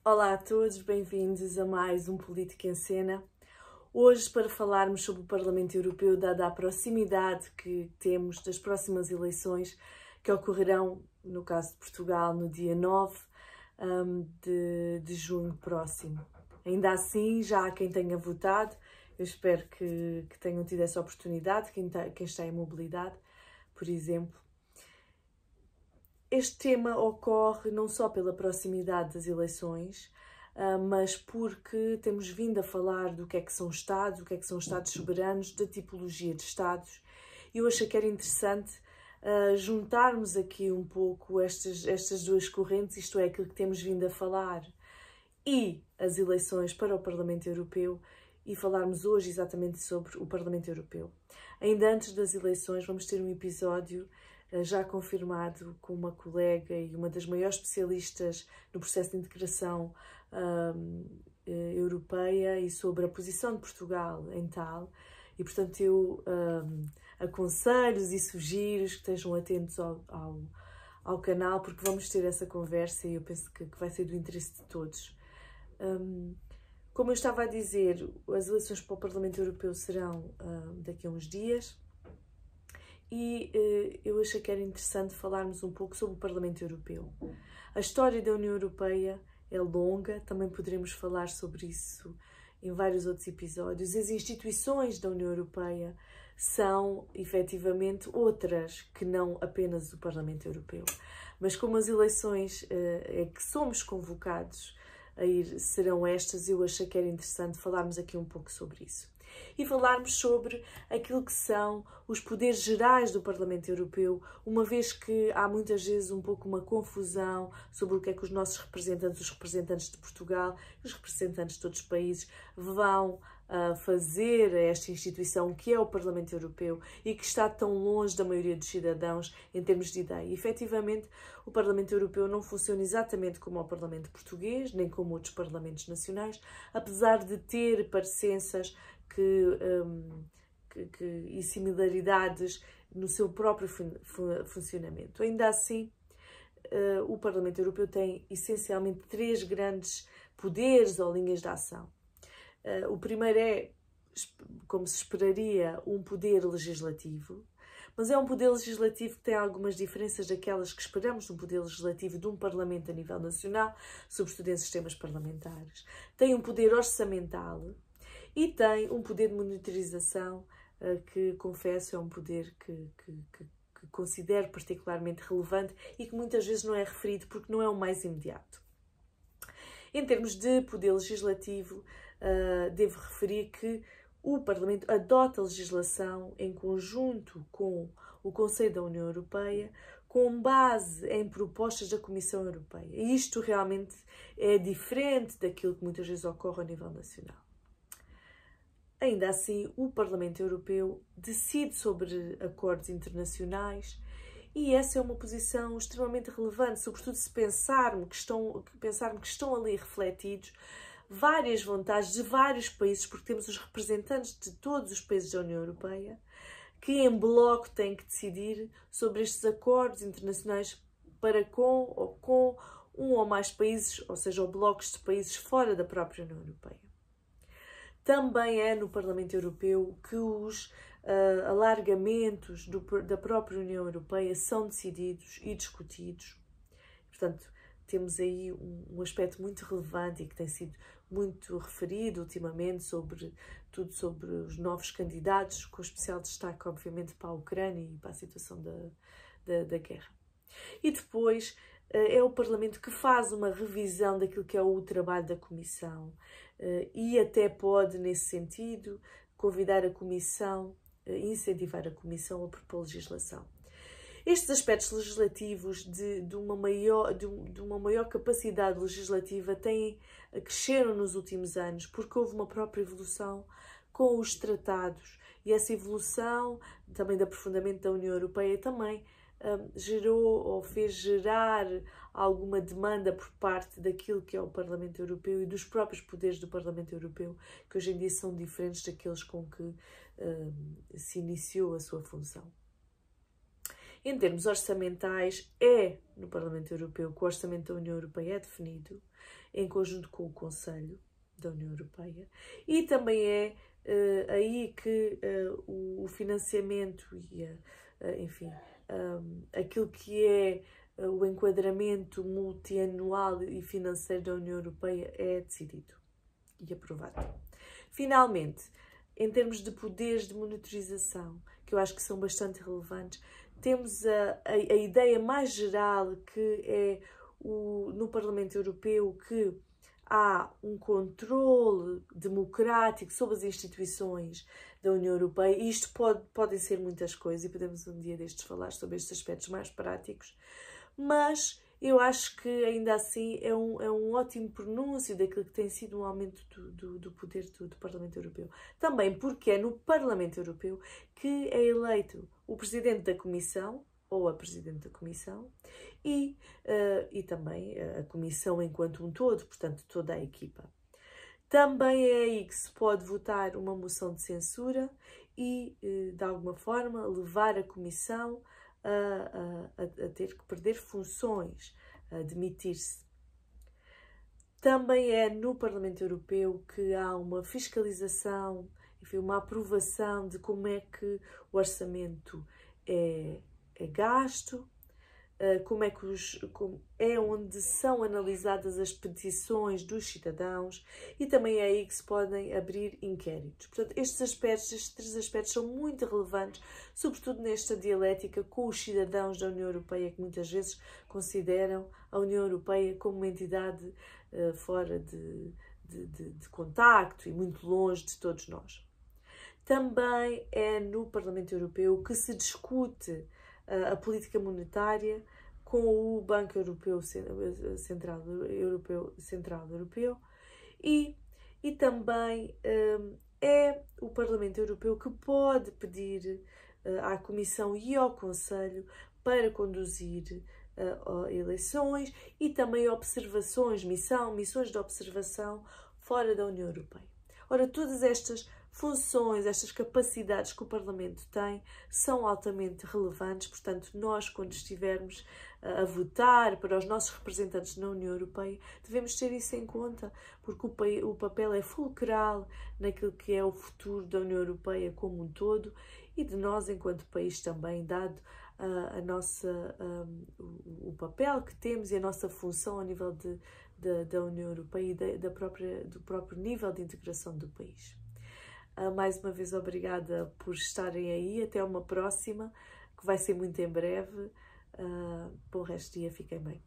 Olá a todos, bem-vindos a mais um Política em Cena. Hoje para falarmos sobre o Parlamento Europeu, dada a proximidade que temos das próximas eleições que ocorrerão, no caso de Portugal, no dia 9 de junho próximo. Ainda assim, já há quem tenha votado, eu espero que tenham tido essa oportunidade, quem está em mobilidade, por exemplo. Este tema ocorre não só pela proximidade das eleições, mas porque temos vindo a falar do que é que são Estados, o que é que são Estados soberanos, da tipologia de Estados. E eu achei que era interessante juntarmos aqui um pouco estas duas correntes, isto é, aquilo que temos vindo a falar, e as eleições para o Parlamento Europeu, e falarmos hoje exatamente sobre o Parlamento Europeu. Ainda antes das eleições vamos ter um episódio já confirmado com uma colega e uma das maiores especialistas no processo de integração europeia e sobre a posição de Portugal em tal. E, portanto, eu aconselho-os e sugiro que estejam atentos ao canal, porque vamos ter essa conversa e eu penso que vai ser do interesse de todos. Como eu estava a dizer, as eleições para o Parlamento Europeu serão daqui a uns dias. E eu achei que era interessante falarmos um pouco sobre o Parlamento Europeu. A história da União Europeia é longa, também poderemos falar sobre isso em vários outros episódios. As instituições da União Europeia são, efetivamente, outras que não apenas o Parlamento Europeu. Mas como as eleições é que somos convocados a ir serão estas, eu achei que era interessante falarmos aqui um pouco sobre isso. E falarmos sobre aquilo que são os poderes gerais do Parlamento Europeu, uma vez que há muitas vezes um pouco uma confusão sobre o que é que os nossos representantes, os representantes de Portugal, os representantes de todos os países vão fazer a esta instituição que é o Parlamento Europeu e que está tão longe da maioria dos cidadãos em termos de ideia. E, efetivamente, o Parlamento Europeu não funciona exatamente como o Parlamento Português, nem como outros Parlamentos nacionais, apesar de ter parecenças e similaridades no seu próprio funcionamento. Ainda assim, o Parlamento Europeu tem essencialmente três grandes poderes ou linhas de ação. O primeiro é, como se esperaria, um poder legislativo, mas é um poder legislativo que tem algumas diferenças daquelas que esperamos de um poder legislativo de um Parlamento a nível nacional, sobretudo em sistemas parlamentares. Tem um poder orçamental e tem um poder de monitorização que, confesso, é um poder que considero particularmente relevante e que muitas vezes não é referido porque não é o mais imediato. Em termos de poder legislativo, devo referir que o Parlamento adota legislação em conjunto com o Conselho da União Europeia, com base em propostas da Comissão Europeia. E isto realmente é diferente daquilo que muitas vezes ocorre a nível nacional. Ainda assim, o Parlamento Europeu decide sobre acordos internacionais e essa é uma posição extremamente relevante, sobretudo se pensarmos que estão ali refletidos várias vontades de vários países, porque temos os representantes de todos os países da União Europeia que em bloco têm que decidir sobre estes acordos internacionais para com um ou mais países, ou seja, blocos de países fora da própria União Europeia. Também é no Parlamento Europeu que os alargamentos da própria União Europeia são decididos e discutidos. Portanto, temos aí um aspecto muito relevante e que tem sido muito referido ultimamente, tudo sobre os novos candidatos, com especial destaque, obviamente, para a Ucrânia e para a situação da guerra. E depois é o Parlamento que faz uma revisão daquilo que é o trabalho da Comissão e até pode, nesse sentido, convidar a Comissão, incentivar a Comissão a propor legislação. Estes aspectos legislativos de uma maior capacidade legislativa cresceram nos últimos anos porque houve uma própria evolução com os tratados e essa evolução também de aprofundamento da União Europeia também gerou ou fez gerar alguma demanda por parte daquilo que é o Parlamento Europeu e dos próprios poderes do Parlamento Europeu, que hoje em dia são diferentes daqueles com que se iniciou a sua função. Em termos orçamentais, é no Parlamento Europeu que o Orçamento da União Europeia é definido, em conjunto com o Conselho da União Europeia, e também é aí que o financiamento e, enfim, aquilo que é o enquadramento multianual e financeiro da União Europeia é decidido e aprovado. Finalmente, em termos de poderes de monitorização, que eu acho que são bastante relevantes, temos a ideia mais geral que é no Parlamento Europeu que há um controle democrático sobre as instituições da União Europeia, e isto podem ser muitas coisas, e podemos um dia destes falar sobre estes aspectos mais práticos, mas eu acho que ainda assim é um ótimo pronúncio daquilo que tem sido um aumento do poder do Parlamento Europeu. Também porque é no Parlamento Europeu que é eleito o Presidente da Comissão, ou a Presidente da Comissão, e também a Comissão enquanto um todo, portanto toda a equipa. Também é aí que se pode votar uma moção de censura e, de alguma forma, levar a Comissão a ter que perder funções, a demitir-se. Também é no Parlamento Europeu que há uma fiscalização, enfim, uma aprovação de como é que o orçamento é gasto, como é onde são analisadas as petições dos cidadãos, e também é aí que se podem abrir inquéritos. Portanto, estes três aspectos são muito relevantes, sobretudo nesta dialética com os cidadãos da União Europeia, que muitas vezes consideram a União Europeia como uma entidade fora de contacto e muito longe de todos nós. Também é no Parlamento Europeu que se discute a política monetária com o Banco Europeu Central Europeu, e também é o Parlamento Europeu que pode pedir à Comissão e ao Conselho para conduzir eleições e também observações, missões de observação fora da União Europeia. Ora, todas estas funções, estas capacidades que o Parlamento tem são altamente relevantes, portanto, nós, quando estivermos a votar para os nossos representantes na União Europeia, devemos ter isso em conta, porque o papel é fulcral naquilo que é o futuro da União Europeia como um todo e de nós, enquanto país também, dado o papel que temos e a nossa função a nível da União Europeia e do próprio nível de integração do país. Mais uma vez, obrigada por estarem aí. Até uma próxima, que vai ser muito em breve. Bom resto de dia, fiquem bem.